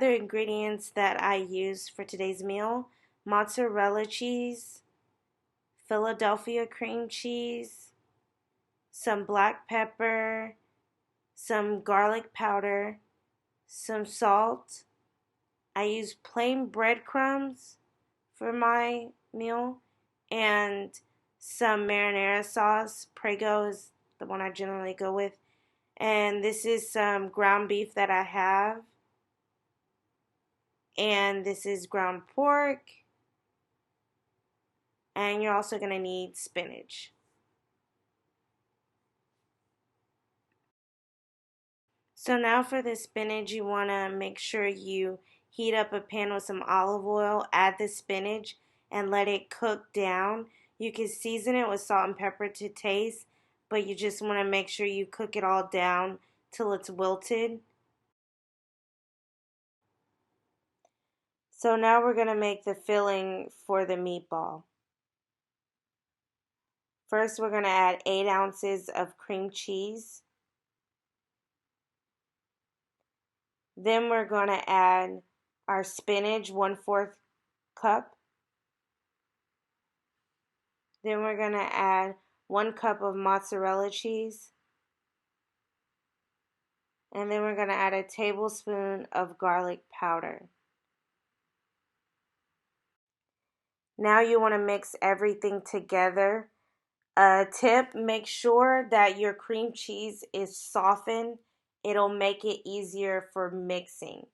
other ingredients that I used for today's meal: mozzarella cheese, Philadelphia cream cheese, some black pepper, some garlic powder, some salt. I used plain breadcrumbs for my meal, and some marinara sauce. Prego is the one I generally go with. And this is some ground beef that I have. And this is ground pork. And you're also going to need spinach. So now for the spinach, you want to make sure you heat up a pan with some olive oil, add the spinach, and let it cook down. You can season it with salt and pepper to taste, but you just want to make sure you cook it all down till it's wilted. So now we're going to make the filling for the meatball. First, we're going to add 8 ounces of cream cheese. Then we're going to add our spinach, 1/4 cup. Then we're going to add 1 cup of mozzarella cheese. And then we're going to add a tablespoon of garlic powder. Now you want to mix everything together. A tip, make sure that your cream cheese is softened. It'll make it easier for mixing.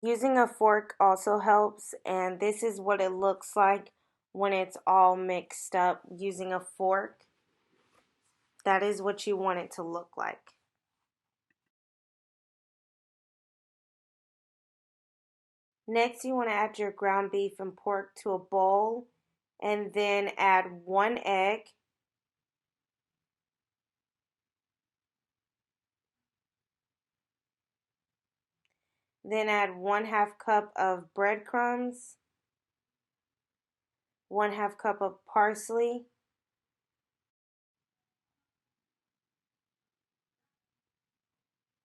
Using a fork also helps, and this is what it looks like when it's all mixed up using a fork. That is what you want it to look like. Next, you want to add your ground beef and pork to a bowl, and then add 1 egg. Then add 1/2 cup of breadcrumbs, 1/2 cup of parsley,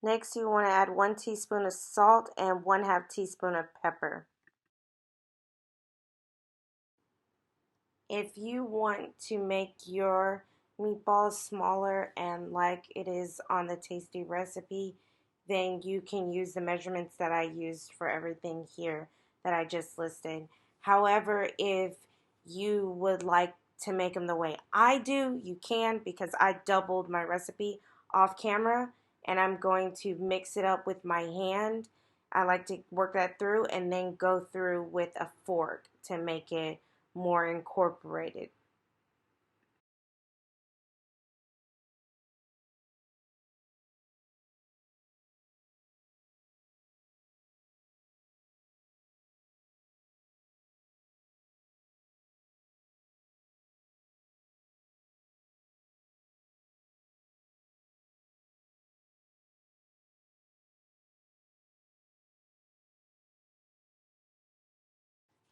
next you want to add 1 teaspoon of salt and 1/2 teaspoon of pepper. If you want to make your meatballs smaller and like it is on the tasty recipe, then you can use the measurements that I used for everything here that I just listed. However, if you would like to make them the way I do, you can, because I doubled my recipe off camera and I'm going to mix it up with my hand. I like to work that through and then go through with a fork to make it more incorporated.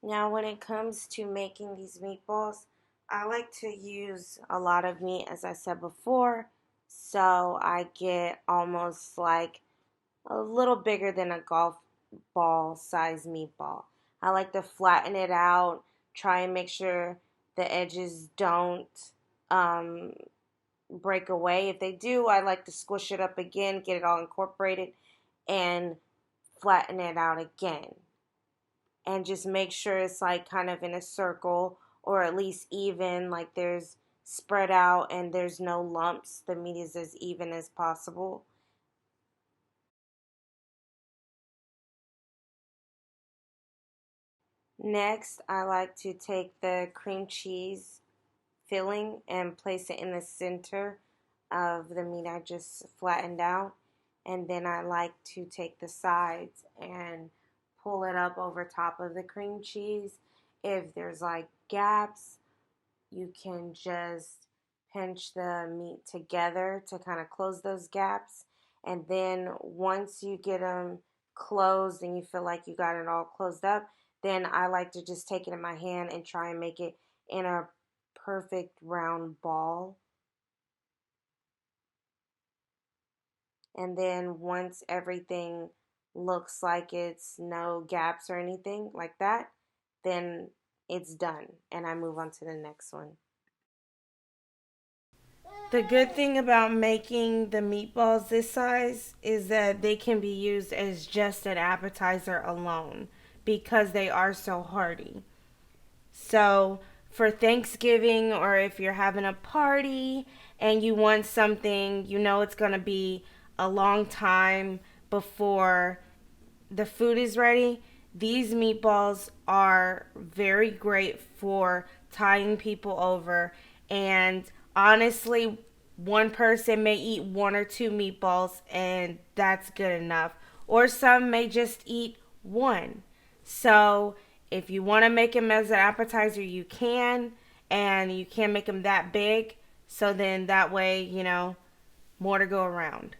Now, when it comes to making these meatballs, I like to use a lot of meat, as I said before, so I get almost like a little bigger than a golf ball size meatball. I like to flatten it out, try and make sure the edges don't um, break away. If they do, I like to squish it up again, get it all incorporated, and flatten it out again. And just make sure it's like kind of in a circle, or at least even, like there's spread out and there's no lumps. The meat is as even as possible. Next, I like to take the cream cheese filling and place it in the center of the meat I just flattened out. And then I like to take the sides and pull it up over top of the cream cheese. If there's like gaps, you can just pinch the meat together to kind of close those gaps. And then once you get them closed and you feel like you got it all closed up, then I like to just take it in my hand and try and make it in a perfect round ball. And then once everything looks like it's no gaps or anything like that, then it's done and I move on to the next one. The good thing about making the meatballs this size is that they can be used as just an appetizer alone because they are so hearty. So, for Thanksgiving or if you're having a party and you want something, you know it's going to be a long time before the food is ready. These meatballs are very great for tying people over. And honestly, one person may eat one or two meatballs, and that's good enough. Or some may just eat one. So if you want to make them as an appetizer, you can. And you can't make them that big. So then that way, more to go around.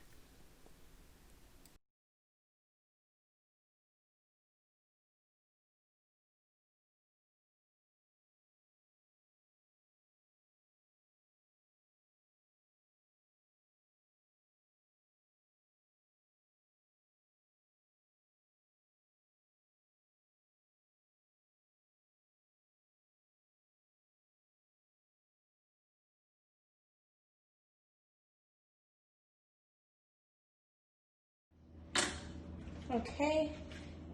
Okay,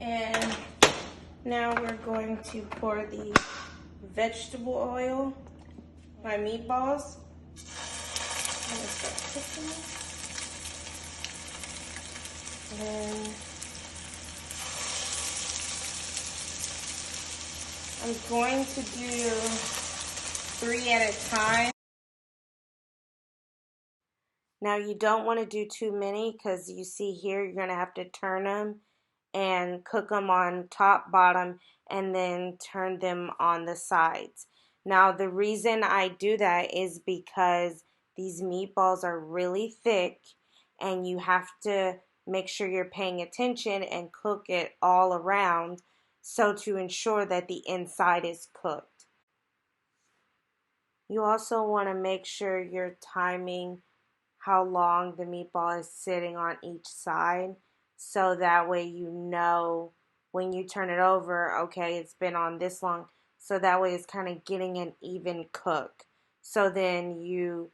and now we're going to pour the vegetable oil, my meatballs. I'm gonna start cooking. And I'm going to do 3 at a time. Now you don't want to do too many because you see here you're going to have to turn them and cook them on top, bottom, and then turn them on the sides. Now the reason I do that is because these meatballs are really thick and you have to make sure you're paying attention and cook it all around so to ensure that the inside is cooked. You also want to make sure you're timing how long the meatball is sitting on each side so that way you know when you turn it over, okay, it's been on this long. So that way it's kind of getting an even cook. So then you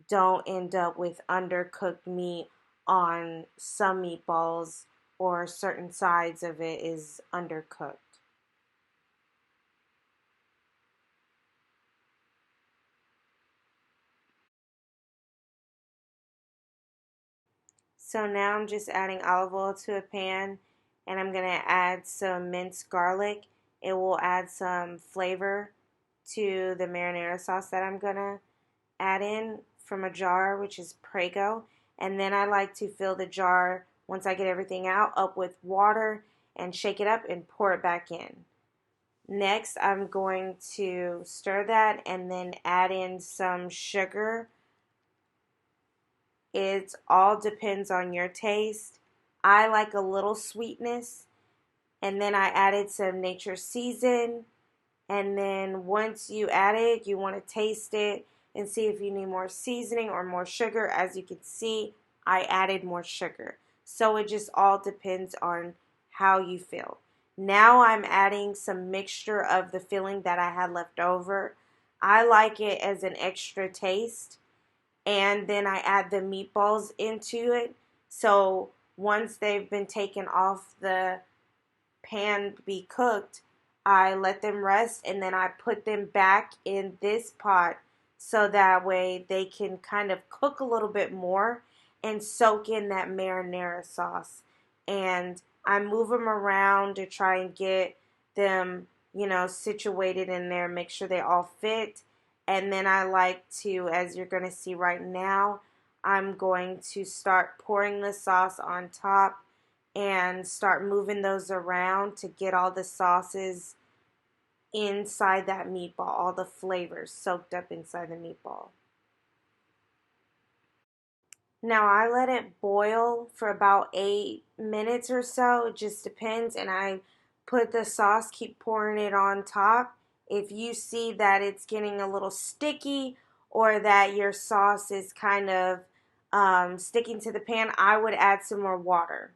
don't end up with undercooked meat on some meatballs or certain sides of it is undercooked. So now I'm just adding olive oil to a pan and I'm going to add some minced garlic. It will add some flavor to the marinara sauce that I'm going to add in from a jar, which is Prego. And then I like to fill the jar, once I get everything out, up with water and shake it up and pour it back in. Next, I'm going to stir that and then add in some sugar. It all depends on your taste. I like a little sweetness. And then I added some nature season. And then once you add it, you want to taste it and see if you need more seasoning or more sugar. As you can see, I added more sugar. So it just all depends on how you feel. Now I'm adding some mixture of the filling that I had left over. I like it as an extra taste and then I add the meatballs into it. So once they've been taken off the pan to be cooked, I let them rest and then I put them back in this pot so that way they can kind of cook a little bit more and soak in that marinara sauce. And I move them around to try and get them, situated in there, make sure they all fit. And then I like to, as you're going to see right now, I'm going to start pouring the sauce on top and start moving those around to get all the sauces inside that meatball, all the flavors soaked up inside the meatball. Now I let it boil for about 8 minutes or so. It just depends. And I put the sauce, keep pouring it on top. If you see that it's getting a little sticky or that your sauce is kind of sticking to the pan, I would add some more water.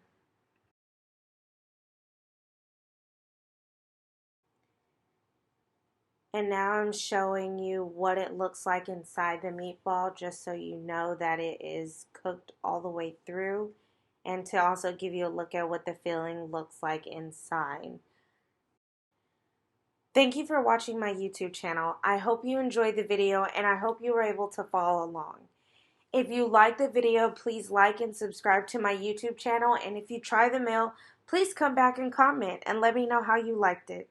And now I'm showing you what it looks like inside the meatball just so you know that it is cooked all the way through, and to also give you a look at what the filling looks like inside. Thank you for watching my YouTube channel. I hope you enjoyed the video and I hope you were able to follow along. If you like the video, please like and subscribe to my YouTube channel, and if you try the meal, please come back and comment and let me know how you liked it.